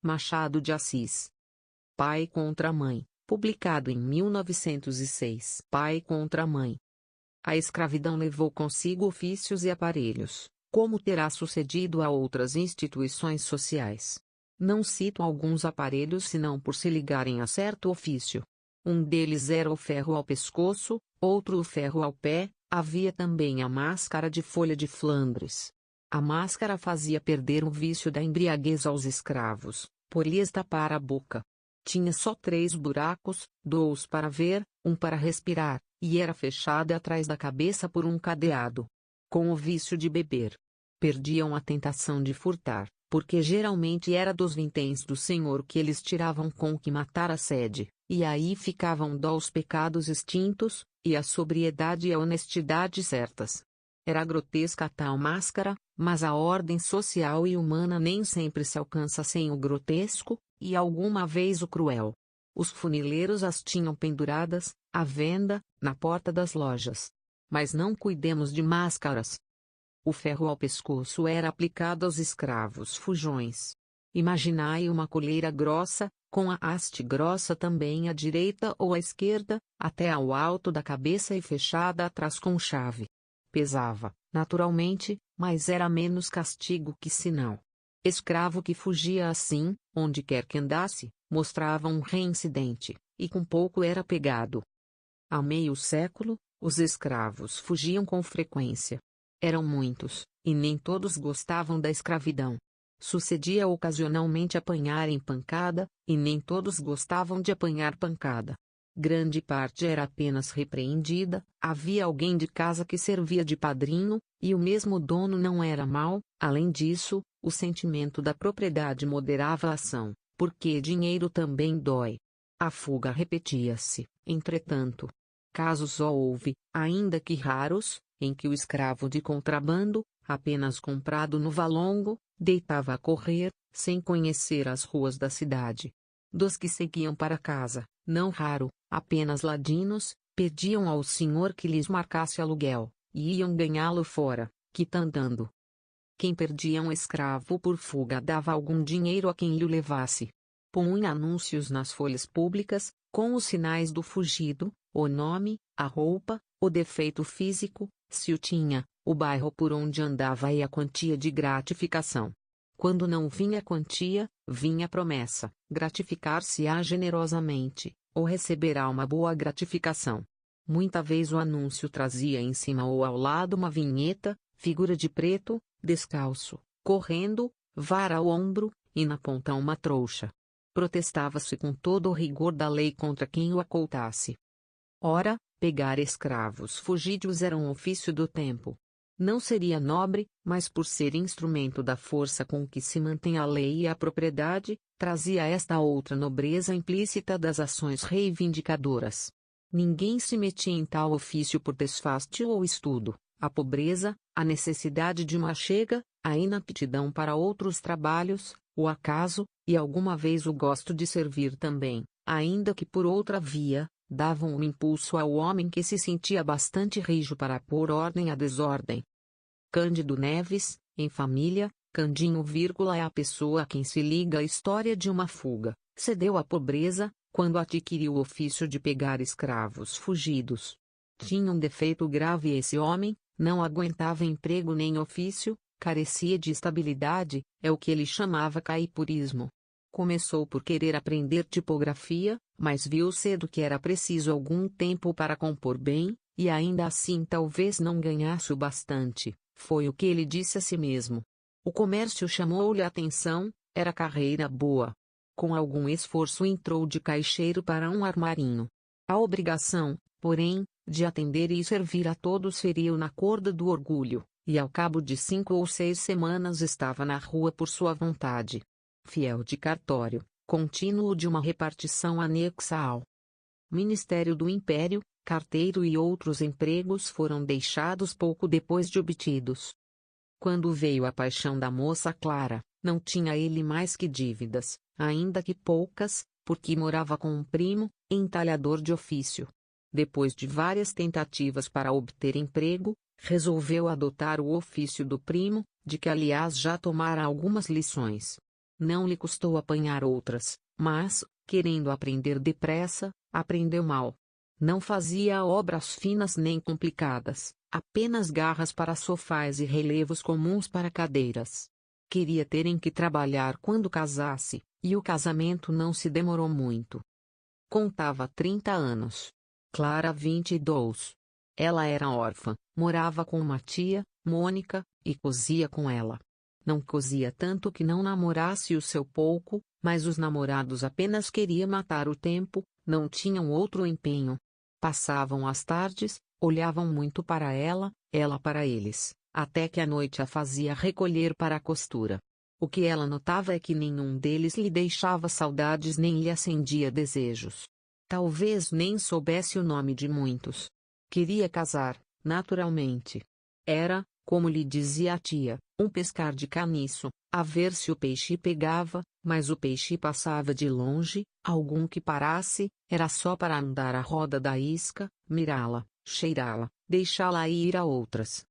Machado de Assis. Pai contra Mãe, publicado em 1906. Pai contra Mãe. A escravidão levou consigo ofícios e aparelhos, como terá sucedido a outras instituições sociais. Não cito alguns aparelhos senão por se ligarem a certo ofício. Um deles era o ferro ao pescoço, outro o ferro ao pé, havia também a máscara de folha de Flandres. A máscara fazia perder o vício da embriaguez aos escravos, por lhes tapar a boca. Tinha só 3 buracos, 2 para ver, 1 para respirar, e era fechada atrás da cabeça por um cadeado. Com o vício de beber, perdiam a tentação de furtar, porque geralmente era dos vinténs do senhor que eles tiravam com que matar a sede, e aí ficavam dó os pecados extintos, e a sobriedade e a honestidade certas. Era grotesca a tal máscara, mas a ordem social e humana nem sempre se alcança sem o grotesco, e alguma vez o cruel. Os funileiros as tinham penduradas, à venda, na porta das lojas. Mas não cuidemos de máscaras. O ferro ao pescoço era aplicado aos escravos fujões. Imaginai uma coleira grossa, com a haste grossa também à direita ou à esquerda, até ao alto da cabeça e fechada atrás com chave. Pesava, naturalmente, mas era menos castigo que sinal. Escravo que fugia assim, onde quer que andasse, mostrava um reincidente, e com pouco era pegado. Há meio século, os escravos fugiam com frequência. Eram muitos, e nem todos gostavam da escravidão. Sucedia ocasionalmente apanharem pancada, e nem todos gostavam de apanhar pancada. Grande parte era apenas repreendida, havia alguém de casa que servia de padrinho, e o mesmo dono não era mau. Além disso, o sentimento da propriedade moderava a ação, porque dinheiro também dói. A fuga repetia-se, entretanto. Casos só houve, ainda que raros, em que o escravo de contrabando, apenas comprado no valongo, deitava a correr, sem conhecer as ruas da cidade. Dos que seguiam para casa, não raro, apenas ladinos, pediam ao senhor que lhes marcasse aluguel, e iam ganhá-lo fora, quitandando. Quem perdia um escravo por fuga dava algum dinheiro a quem lhe o levasse. Punha anúncios nas folhas públicas, com os sinais do fugido, o nome, a roupa, o defeito físico, se o tinha, o bairro por onde andava e a quantia de gratificação. Quando não vinha quantia, vinha promessa: gratificar-se-á generosamente, ou receberá uma boa gratificação. Muita vez o anúncio trazia em cima ou ao lado uma vinheta, figura de preto, descalço, correndo, vara ao ombro, e na ponta uma trouxa. Protestava-se com todo o rigor da lei contra quem o acoltasse. Ora, pegar escravos fugídios era um ofício do tempo. Não seria nobre, mas por ser instrumento da força com que se mantém a lei e a propriedade, trazia esta outra nobreza implícita das ações reivindicadoras. Ninguém se metia em tal ofício por desfastio ou estudo. A pobreza, a necessidade de uma chega, a inaptidão para outros trabalhos, o acaso, e alguma vez o gosto de servir também, ainda que por outra via, davam um impulso ao homem que se sentia bastante rijo para pôr ordem à desordem. Cândido Neves, em Família, Candinho, é a pessoa a quem se liga a história de uma fuga, cedeu à pobreza, quando adquiriu o ofício de pegar escravos fugidos. Tinha um defeito grave esse homem, não aguentava emprego nem ofício, carecia de estabilidade, é o que ele chamava caipurismo. Começou por querer aprender tipografia, mas viu cedo que era preciso algum tempo para compor bem, e ainda assim talvez não ganhasse o bastante, foi o que ele disse a si mesmo. O comércio chamou-lhe a atenção, era carreira boa. Com algum esforço entrou de caixeiro para um armarinho. A obrigação, porém, de atender e servir a todos feriu na corda do orgulho, e ao cabo de 5 ou 6 semanas estava na rua por sua vontade. Fiel de cartório, contínuo de uma repartição anexa ao Ministério do Império, carteiro e outros empregos foram deixados pouco depois de obtidos. Quando veio a paixão da moça Clara, não tinha ele mais que dívidas, ainda que poucas, porque morava com um primo, entalhador de ofício. Depois de várias tentativas para obter emprego, resolveu adotar o ofício do primo, de que aliás já tomara algumas lições. Não lhe custou apanhar outras, mas, querendo aprender depressa, aprendeu mal. Não fazia obras finas nem complicadas, apenas garras para sofás e relevos comuns para cadeiras. Queria ter em que trabalhar quando casasse, e o casamento não se demorou muito. Contava 30 anos. Clara 22. Ela era órfã, morava com uma tia, Mônica, e cosia com ela. Não cosia tanto que não namorasse o seu pouco, mas os namorados apenas queriam matar o tempo, não tinham outro empenho. Passavam as tardes, olhavam muito para ela para eles, até que a noite a fazia recolher para a costura. O que ela notava é que nenhum deles lhe deixava saudades nem lhe acendia desejos. Talvez nem soubesse o nome de muitos. Queria casar, naturalmente. Era, como lhe dizia a tia, um pescar de caniço, a ver se o peixe pegava, mas o peixe passava de longe, algum que parasse, era só para andar a roda da isca, mirá-la, cheirá-la, deixá-la ir a outras.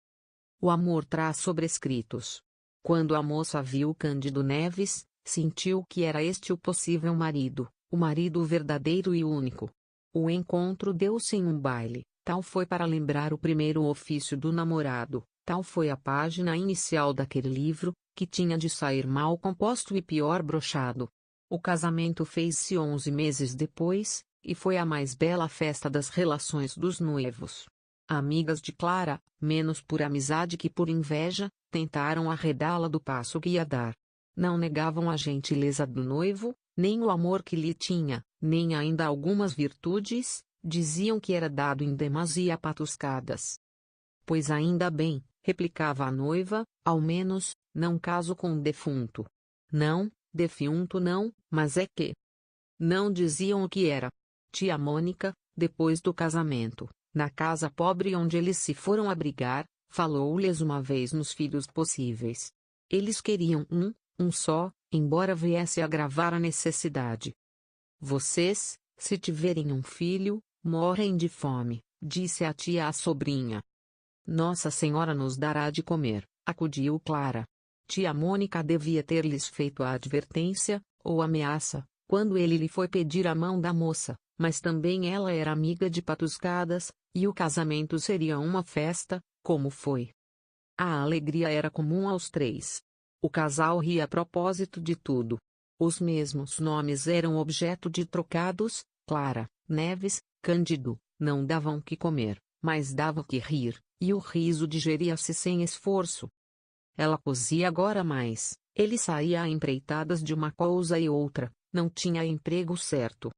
O amor traz sobrescritos. Quando a moça viu Cândido Neves, sentiu que era este o possível marido, o marido verdadeiro e único. O encontro deu-se em um baile, tal foi para lembrar o primeiro ofício do namorado. Tal foi a página inicial daquele livro, que tinha de sair mal composto e pior brochado. O casamento fez-se 11 meses depois, e foi a mais bela festa das relações dos noivos. Amigas de Clara, menos por amizade que por inveja, tentaram arredá-la do passo que ia dar. Não negavam a gentileza do noivo, nem o amor que lhe tinha, nem ainda algumas virtudes, diziam que era dado em demasia a patuscadas. Pois ainda bem, replicava a noiva, ao menos, não caso com um defunto. Não, defunto não, mas é que. Não diziam o que era. Tia Mônica, depois do casamento, na casa pobre onde eles se foram abrigar, falou-lhes uma vez nos filhos possíveis. Eles queriam um só, embora viesse a agravar a necessidade. Vocês, se tiverem um filho, morrem de fome, disse a tia à sobrinha. Nossa Senhora nos dará de comer, acudiu Clara. Tia Mônica devia ter-lhes feito a advertência, ou ameaça, quando ele lhe foi pedir a mão da moça, mas também ela era amiga de patuscadas, e o casamento seria uma festa, como foi. A alegria era comum aos três. O casal ria a propósito de tudo. Os mesmos nomes eram objeto de trocados, Clara, Neves, Cândido, não davam que comer, mas dava que rir, e o riso digeria-se sem esforço. Ela cosia agora mais, ele saía a empreitadas de uma coisa e outra, não tinha emprego certo.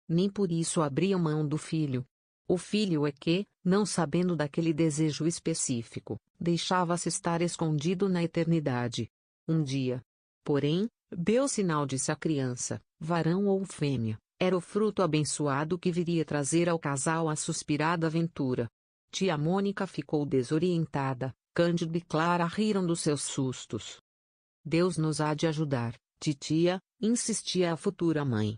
Nem por isso abria mão do filho. O filho é que, não sabendo daquele desejo específico, deixava-se estar escondido na eternidade. Um dia, porém, deu sinal disse a criança, varão ou fêmea, era o fruto abençoado que viria trazer ao casal a suspirada aventura. Tia Mônica ficou desorientada, Cândido e Clara riram dos seus sustos. Deus nos há de ajudar, titia, insistia a futura mãe.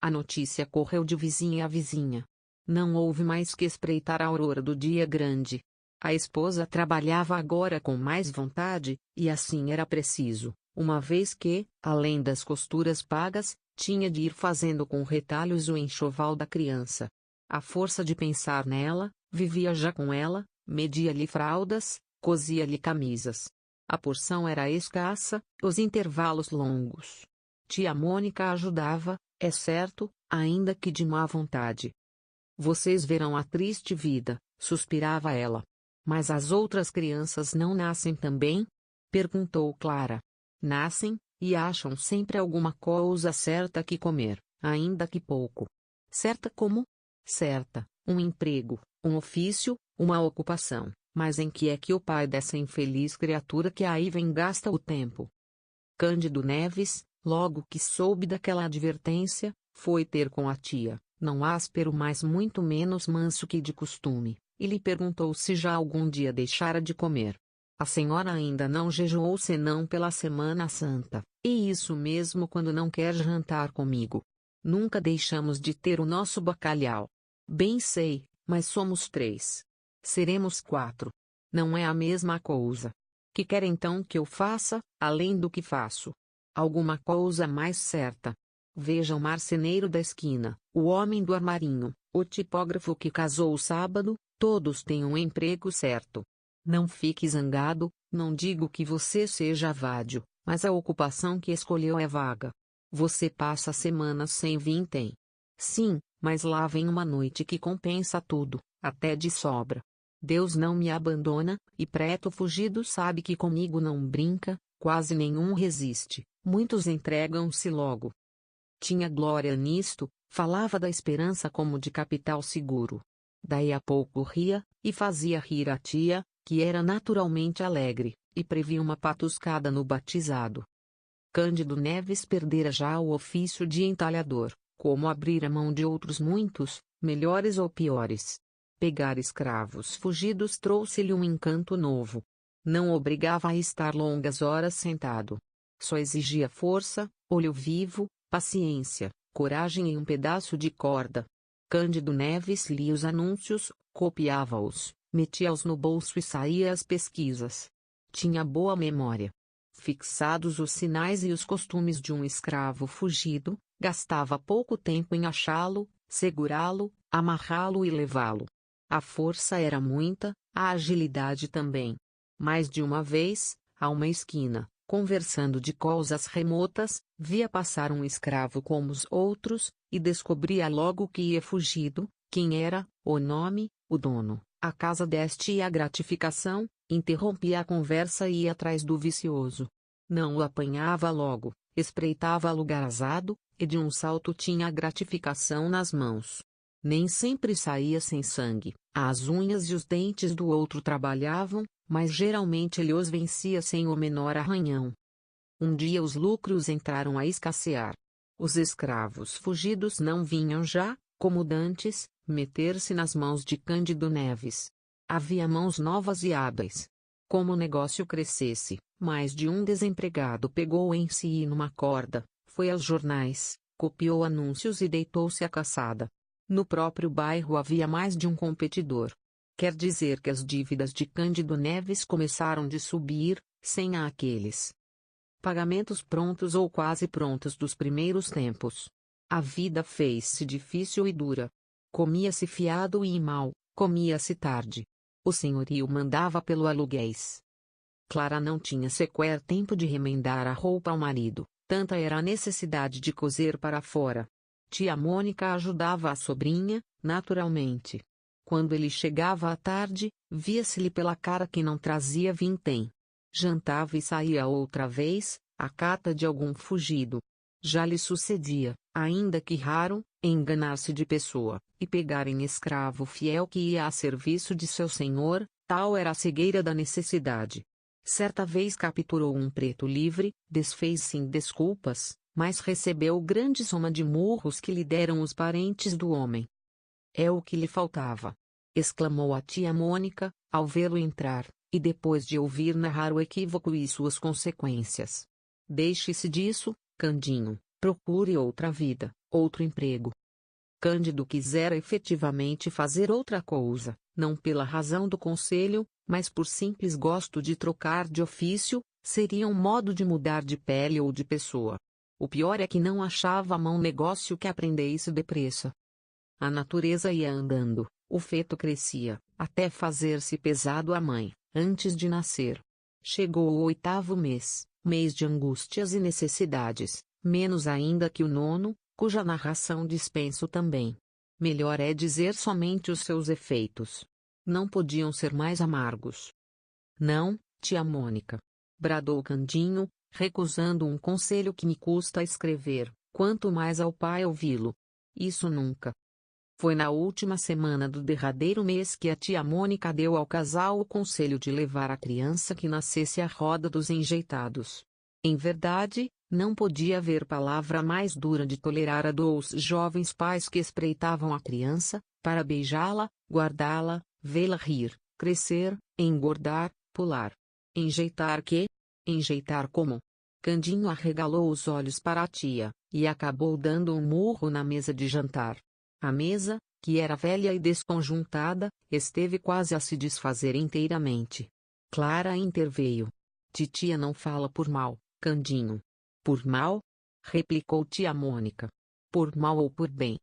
A notícia correu de vizinha a vizinha. Não houve mais que espreitar a aurora do dia grande. A esposa trabalhava agora com mais vontade, e assim era preciso, uma vez que, além das costuras pagas, tinha de ir fazendo com retalhos o enxoval da criança. À força de pensar nela, vivia já com ela, media-lhe fraldas, cosia-lhe camisas. A porção era escassa, os intervalos longos. Tia Mônica ajudava, é certo, ainda que de má vontade. Vocês verão a triste vida, suspirava ela. Mas as outras crianças não nascem também? Perguntou Clara. Nascem, e acham sempre alguma coisa certa que comer, ainda que pouco. Certa como? Certa, um emprego, um ofício, uma ocupação, mas em que é que o pai dessa infeliz criatura que aí vem gasta o tempo? Cândido Neves, logo que soube daquela advertência, foi ter com a tia, não áspero mas muito menos manso que de costume, e lhe perguntou se já algum dia deixara de comer. A senhora ainda não jejuou senão pela Semana Santa, e isso mesmo quando não quer jantar comigo. Nunca deixamos de ter o nosso bacalhau. Bem sei, mas somos 3. Seremos 4. Não é a mesma coisa. Que quer então que eu faça, além do que faço? Alguma coisa mais certa. Veja o marceneiro da esquina, o homem do armarinho, o tipógrafo que casou sábado, todos têm um emprego certo. Não fique zangado, não digo que você seja vadio, mas a ocupação que escolheu é vaga. Você passa semanas sem vintém. Sim, mas lá vem uma noite que compensa tudo, até de sobra. Deus não me abandona, e preto fugido sabe que comigo não brinca, quase nenhum resiste, muitos entregam-se logo. Tinha glória nisto, falava da esperança como de capital seguro. Daí a pouco ria, e fazia rir a tia, que era naturalmente alegre, e previa uma patuscada no batizado. Cândido Neves perdera já o ofício de entalhador, como abrir a mão de outros muitos, melhores ou piores. Pegar escravos fugidos trouxe-lhe um encanto novo. Não obrigava a estar longas horas sentado. Só exigia força, olho vivo, paciência, coragem e um pedaço de corda. Cândido Neves lia os anúncios, copiava-os, metia-os no bolso e saía às pesquisas. Tinha boa memória. Fixados os sinais e os costumes de um escravo fugido, gastava pouco tempo em achá-lo, segurá-lo, amarrá-lo e levá-lo. A força era muita, a agilidade também. Mais de uma vez, a uma esquina, conversando de coisas remotas, via passar um escravo como os outros, e descobria logo que ia fugido, quem era, o nome, o dono, a casa deste e a gratificação, interrompia a conversa e ia atrás do vicioso. Não o apanhava logo, espreitava lugar azado, e de um salto tinha a gratificação nas mãos. Nem sempre saía sem sangue, as unhas e os dentes do outro trabalhavam, mas geralmente ele os vencia sem o menor arranhão. Um dia os lucros entraram a escassear. Os escravos fugidos não vinham já, como dantes, meter-se nas mãos de Cândido Neves. Havia mãos novas e hábeis. Como o negócio crescesse, mais de um desempregado pegou em si numa corda, foi aos jornais, copiou anúncios e deitou-se à caçada. No próprio bairro havia mais de um competidor. Quer dizer que as dívidas de Cândido Neves começaram de subir, sem aqueles pagamentos prontos ou quase prontos dos primeiros tempos. A vida fez-se difícil e dura. Comia-se fiado e mal, comia-se tarde. O senhorio mandava pelo aluguéis. Clara não tinha sequer tempo de remendar a roupa ao marido, tanta era a necessidade de coser para fora. Tia Mônica ajudava a sobrinha, naturalmente. Quando ele chegava à tarde, via-se-lhe pela cara que não trazia vintém. Jantava e saía outra vez, à cata de algum fugido. Já lhe sucedia, ainda que raro, enganar-se de pessoa, e pegar em escravo fiel que ia a serviço de seu senhor, tal era a cegueira da necessidade. Certa vez capturou um preto livre, desfez-se em desculpas, mas recebeu grande soma de murros que lhe deram os parentes do homem. É o que lhe faltava! Exclamou a tia Mônica, ao vê-lo entrar, e depois de ouvir narrar o equívoco e suas consequências. Deixe-se disso, Candinho, procure outra vida, outro emprego. Cândido quisera efetivamente fazer outra coisa, não pela razão do conselho, mas por simples gosto de trocar de ofício, seria um modo de mudar de pele ou de pessoa. O pior é que não achava a mão negócio que aprendesse depressa. A natureza ia andando, o feto crescia, até fazer-se pesado à mãe, antes de nascer. Chegou o 8º mês, mês de angústias e necessidades, menos ainda que o 9º, cuja narração dispenso também. Melhor é dizer somente os seus efeitos. Não podiam ser mais amargos. Não, tia Mônica, bradou Candinho, recusando um conselho que me custa escrever, quanto mais ao pai ouvi-lo. Isso nunca. Foi na última semana do derradeiro mês que a tia Mônica deu ao casal o conselho de levar a criança que nascesse à roda dos enjeitados. Em verdade, não podia haver palavra mais dura de tolerar a dos jovens pais que espreitavam a criança, para beijá-la, guardá-la, vê-la rir, crescer, engordar, pular. Enjeitar quê? Enjeitar como? Candinho arregalou os olhos para a tia, e acabou dando um murro na mesa de jantar. A mesa, que era velha e desconjuntada, esteve quase a se desfazer inteiramente. Clara interveio. Titia não fala por mal, Candinho. Por mal? Replicou tia Mônica. Por mal ou por bem?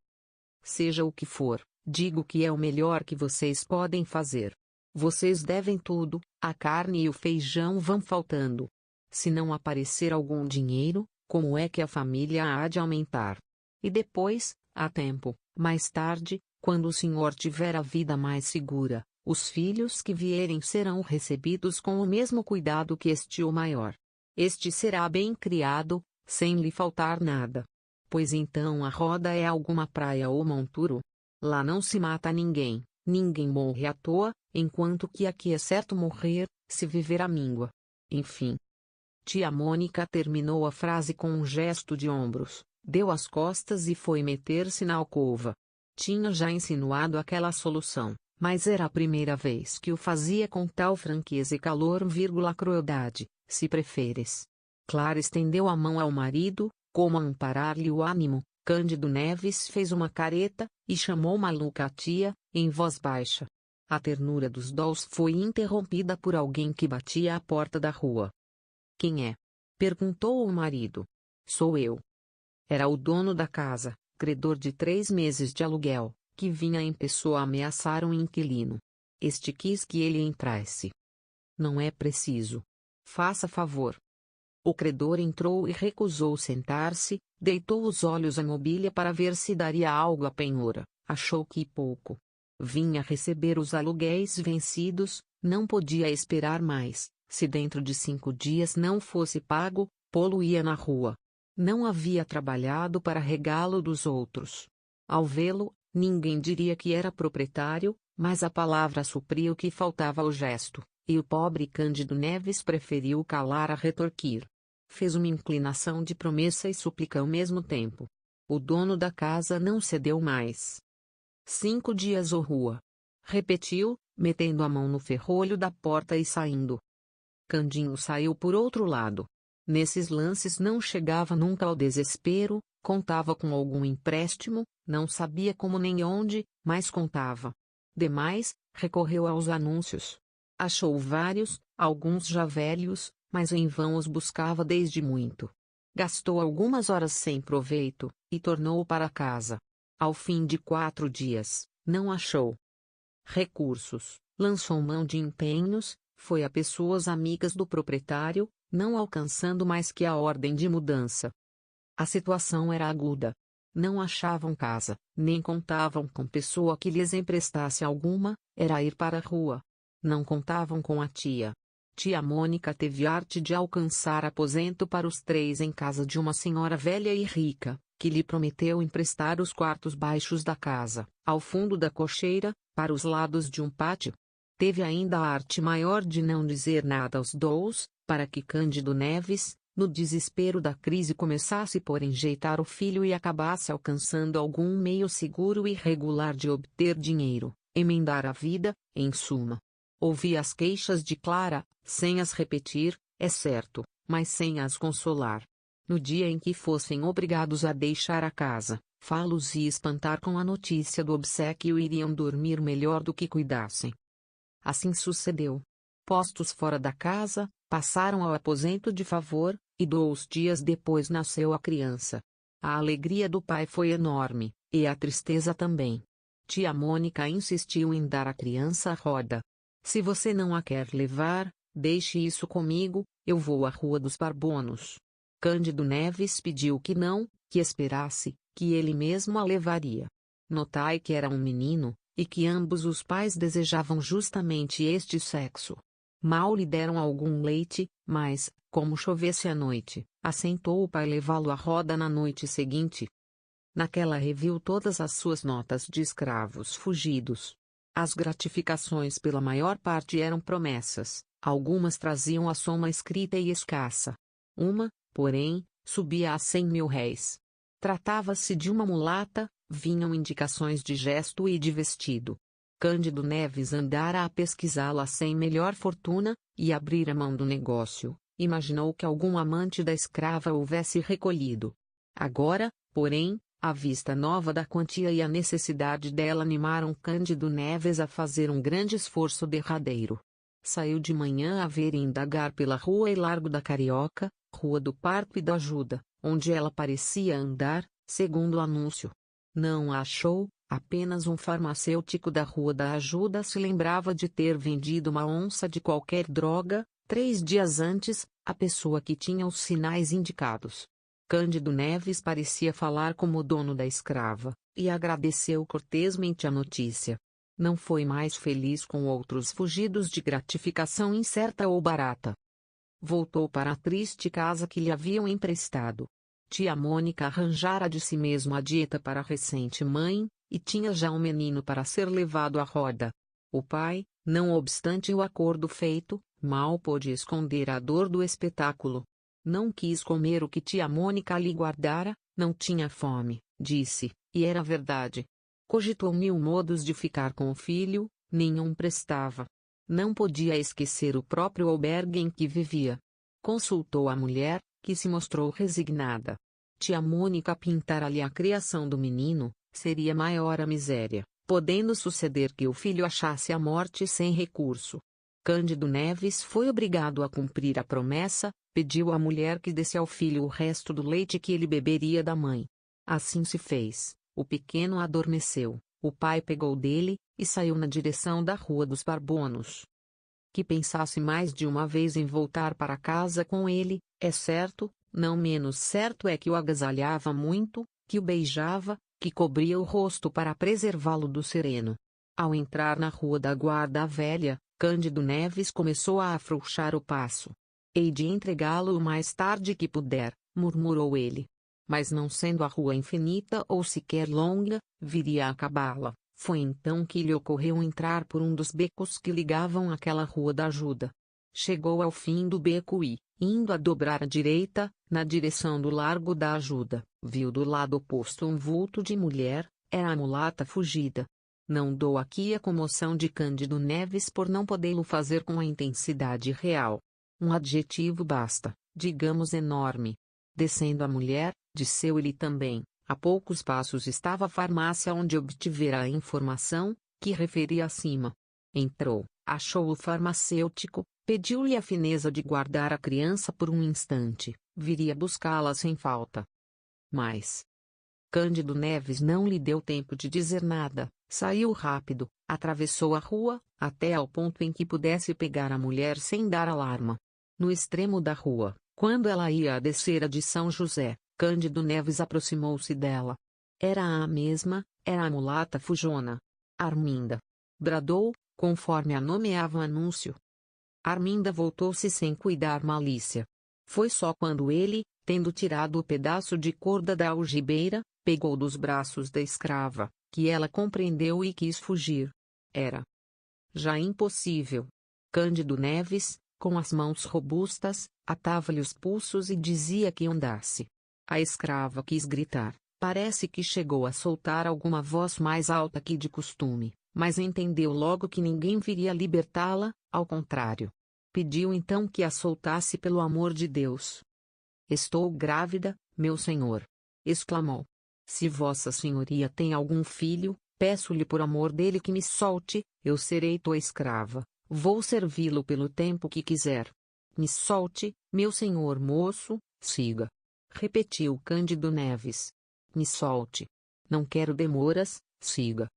Seja o que for, digo que é o melhor que vocês podem fazer. Vocês devem tudo, a carne e o feijão vão faltando. Se não aparecer algum dinheiro, como é que a família há de aumentar? E depois, há tempo, mais tarde, quando o senhor tiver a vida mais segura, os filhos que vierem serão recebidos com o mesmo cuidado que este o maior. Este será bem criado, sem lhe faltar nada. Pois então a roda é alguma praia ou monturo? Lá não se mata ninguém, ninguém morre à toa, enquanto que aqui é certo morrer, se viver à míngua. Enfim. Tia Mônica terminou a frase com um gesto de ombros, deu as costas e foi meter-se na alcova. Tinha já insinuado aquela solução, mas era a primeira vez que o fazia com tal franqueza e calor, crueldade, se preferes. Clara estendeu a mão ao marido, como a amparar-lhe o ânimo. Cândido Neves fez uma careta, e chamou maluca a tia, em voz baixa. A ternura dos dois foi interrompida por alguém que batia à porta da rua. Quem é? Perguntou o marido. Sou eu. Era o dono da casa, credor de 3 meses de aluguel, que vinha em pessoa ameaçar um inquilino. Este quis que ele entrasse. Não é preciso. Faça favor. O credor entrou e recusou sentar-se, deitou os olhos à mobília para ver se daria algo à penhora, achou que pouco. Vinha receber os aluguéis vencidos, não podia esperar mais, se dentro de 5 dias não fosse pago, pô-lo ia na rua. Não havia trabalhado para regalo dos outros. Ao vê-lo, ninguém diria que era proprietário, mas a palavra supria o que faltava ao gesto, e o pobre Cândido Neves preferiu calar a retorquir. Fez uma inclinação de promessa e súplica ao mesmo tempo. O dono da casa não cedeu mais. 5 dias ou rua. Repetiu, metendo a mão no ferrolho da porta e saindo. Candinho saiu por outro lado. Nesses lances não chegava nunca ao desespero, contava com algum empréstimo, não sabia como nem onde, mas contava. Demais, recorreu aos anúncios. Achou vários, alguns já velhos, mas em vão os buscava desde muito. Gastou algumas horas sem proveito, e tornou para casa. Ao fim de 4 dias, não achou recursos, lançou mão de empenhos, foi a pessoas amigas do proprietário, não alcançando mais que a ordem de mudança. A situação era aguda. Não achavam casa, nem contavam com pessoa que lhes emprestasse alguma, era ir para a rua. Não contavam com a tia. Tia Mônica teve arte de alcançar aposento para os 3 em casa de uma senhora velha e rica, que lhe prometeu emprestar os quartos baixos da casa, ao fundo da cocheira, para os lados de um pátio. Teve ainda a arte maior de não dizer nada aos dois, para que Cândido Neves, no desespero da crise, começasse por enjeitar o filho e acabasse alcançando algum meio seguro e regular de obter dinheiro, emendar a vida, em suma. Ouvia as queixas de Clara, sem as repetir, é certo, mas sem as consolar. No dia em que fossem obrigados a deixar a casa, fá-los e espantar com a notícia do obséquio, iriam dormir melhor do que cuidassem. Assim sucedeu. Postos fora da casa, passaram ao aposento de favor, e 2 dias depois nasceu a criança. A alegria do pai foi enorme, e a tristeza também. Tia Mônica insistiu em dar a criança à roda. Se você não a quer levar, deixe isso comigo, eu vou à Rua dos Barbonos. Cândido Neves pediu que não, que esperasse, que ele mesmo a levaria. Notai que era um menino, e que ambos os pais desejavam justamente este sexo. Mal lhe deram algum leite, mas, como chovesse à noite, assentou o pai levá-lo à roda na noite seguinte. Naquela reviu todas as suas notas de escravos fugidos. As gratificações pela maior parte eram promessas, algumas traziam a soma escrita e escassa. Uma, porém, subia a 100.000 réis. Tratava-se de uma mulata, vinham indicações de gesto e de vestido. Cândido Neves andara a pesquisá-la sem melhor fortuna, e abrira mão do negócio, imaginou que algum amante da escrava houvesse recolhido. Agora, porém, a vista nova da quantia e a necessidade dela animaram Cândido Neves a fazer um grande esforço derradeiro. Saiu de manhã a ver e indagar pela rua e largo da Carioca, Rua do Parto e da Ajuda, onde ela parecia andar, segundo o anúncio. Não a achou, apenas um farmacêutico da Rua da Ajuda se lembrava de ter vendido uma onça de qualquer droga, 3 dias antes, à pessoa que tinha os sinais indicados. Cândido Neves parecia falar como o dono da escrava, e agradeceu cortesmente a notícia. Não foi mais feliz com outros fugidos de gratificação incerta ou barata. Voltou para a triste casa que lhe haviam emprestado. Tia Mônica arranjara de si mesma a dieta para a recente mãe, e tinha já um menino para ser levado à roda. O pai, não obstante o acordo feito, mal pôde esconder a dor do espetáculo. Não quis comer o que tia Mônica lhe guardara, não tinha fome, disse, e era verdade. Cogitou 1000 modos de ficar com o filho, nenhum prestava. Não podia esquecer o próprio albergue em que vivia. Consultou a mulher, que se mostrou resignada. Tia Mônica pintara-lhe a criação do menino, seria maior a miséria, podendo suceder que o filho achasse a morte sem recurso. Cândido Neves foi obrigado a cumprir a promessa, pediu à mulher que desse ao filho o resto do leite que ele beberia da mãe. Assim se fez, o pequeno adormeceu, o pai pegou dele, e saiu na direção da Rua dos Barbonos. Que pensasse mais de uma vez em voltar para casa com ele, é certo, não menos certo é que o agasalhava muito, que o beijava, que cobria o rosto para preservá-lo do sereno. Ao entrar na Rua da Guarda Velha, Cândido Neves começou a afrouxar o passo. Hei de entregá-lo o mais tarde que puder, murmurou ele. Mas não sendo a rua infinita ou sequer longa, viria a acabá-la. Foi então que lhe ocorreu entrar por um dos becos que ligavam àquela Rua da Ajuda. Chegou ao fim do beco e, indo a dobrar à direita, na direção do Largo da Ajuda, viu do lado oposto um vulto de mulher, era a mulata fugida. Não dou aqui a comoção de Cândido Neves por não podê-lo fazer com a intensidade real. Um adjetivo basta, digamos enorme. Descendo a mulher, disseu-lhe também, a poucos passos estava a farmácia onde obtivera a informação, que referi acima. Entrou, achou o farmacêutico, pediu-lhe a fineza de guardar a criança por um instante, viria buscá-la sem falta. Mas Cândido Neves não lhe deu tempo de dizer nada, saiu rápido, atravessou a rua, até ao ponto em que pudesse pegar a mulher sem dar alarma. No extremo da rua, quando ela ia a descer a de São José, Cândido Neves aproximou-se dela. Era a mesma, era a mulata fujona. Arminda. Bradou, conforme a nomeava o anúncio. Arminda voltou-se sem cuidar malícia. Foi só quando ele, tendo tirado o pedaço de corda da algibeira, pegou dos braços da escrava, que ela compreendeu e quis fugir. Era já impossível. Cândido Neves, com as mãos robustas, atava-lhe os pulsos e dizia que andasse. A escrava quis gritar, parece que chegou a soltar alguma voz mais alta que de costume, mas entendeu logo que ninguém viria libertá-la, ao contrário. Pediu então que a soltasse pelo amor de Deus. Estou grávida, meu senhor! Exclamou. Se vossa senhoria tem algum filho, peço-lhe por amor dele que me solte, eu serei tua escrava, vou servi-lo pelo tempo que quiser. Me solte, meu senhor moço, siga. Repetiu Cândido Neves. Me solte. Não quero demoras, siga.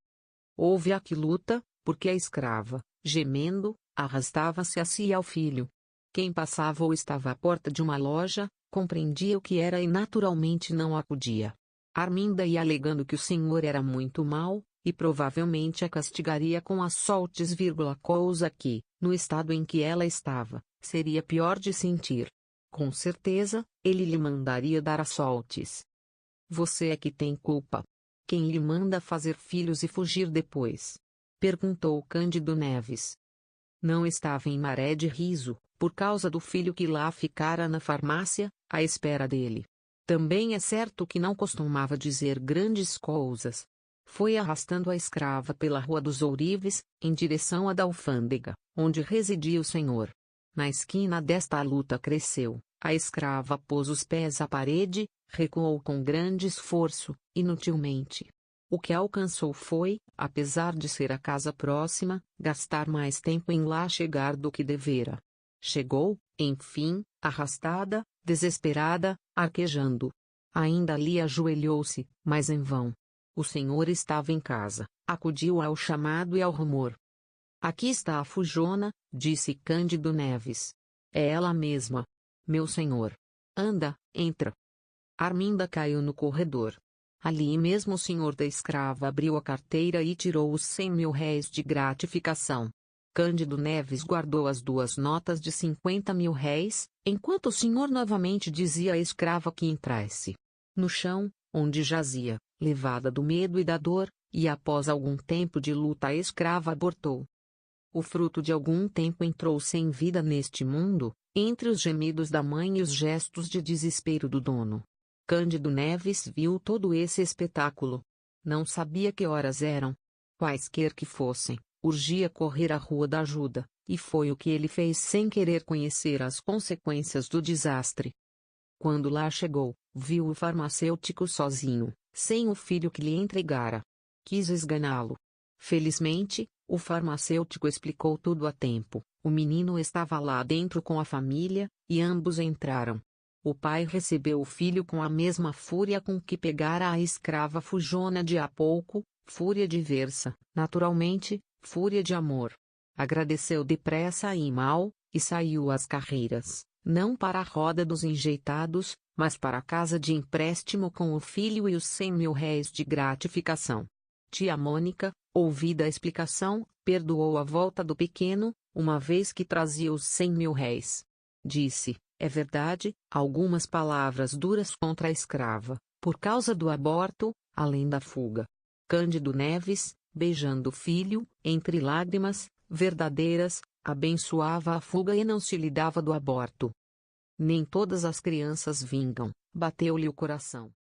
Houve aqui luta, porque a escrava, gemendo, arrastava-se a si e ao filho. Quem passava ou estava à porta de uma loja, compreendia o que era e naturalmente não acudia. Arminda ia alegando que o senhor era muito mau, e provavelmente a castigaria com açoites, coisa que, no estado em que ela estava, seria pior de sentir. Com certeza, ele lhe mandaria dar açoites. Você é que tem culpa. Quem lhe manda fazer filhos e fugir depois? Perguntou Cândido Neves. Não estava em maré de riso, por causa do filho que lá ficara na farmácia, à espera dele. Também é certo que não costumava dizer grandes coisas. Foi arrastando a escrava pela Rua dos Ourives, em direção à da alfândega, onde residia o senhor. Na esquina desta a luta cresceu, a escrava pôs os pés à parede, recuou com grande esforço, inutilmente. O que alcançou foi, apesar de ser a casa próxima, gastar mais tempo em lá chegar do que devera. Chegou, enfim, arrastada, desesperada, arquejando. Ainda ali ajoelhou-se, mas em vão. O senhor estava em casa, acudiu ao chamado e ao rumor. Aqui está a Fujona, disse Cândido Neves. É ela mesma. Meu senhor. Anda, entra. Arminda caiu no corredor. Ali mesmo o senhor da escrava abriu a carteira e tirou os 100.000 réis de gratificação. Cândido Neves guardou as 2 notas de 50.000 réis, enquanto o senhor novamente dizia à escrava que entrasse. No chão, onde jazia, levada do medo e da dor, e após algum tempo de luta a escrava abortou. O fruto de algum tempo entrou sem vida neste mundo, entre os gemidos da mãe e os gestos de desespero do dono. Cândido Neves viu todo esse espetáculo. Não sabia que horas eram. Quaisquer que fossem, urgia correr à Rua da Ajuda, e foi o que ele fez sem querer conhecer as consequências do desastre. Quando lá chegou, viu o farmacêutico sozinho, sem o filho que lhe entregara. Quis esganá-lo. Felizmente, o farmacêutico explicou tudo a tempo. O menino estava lá dentro com a família, e ambos entraram. O pai recebeu o filho com a mesma fúria com que pegara a escrava Fujona de há pouco, fúria diversa, naturalmente, fúria de amor. Agradeceu depressa e mal, e saiu às carreiras, não para a roda dos enjeitados, mas para a casa de empréstimo com o filho e os 100.000 réis de gratificação. Tia Mônica, ouvida a explicação, perdoou a volta do pequeno, uma vez que trazia os 100.000 réis. Disse, é verdade, algumas palavras duras contra a escrava, por causa do aborto, além da fuga. Cândido Neves, beijando o filho, entre lágrimas, verdadeiras, abençoava a fuga e não se lhe dava do aborto. Nem todas as crianças vingam, bateu-lhe o coração.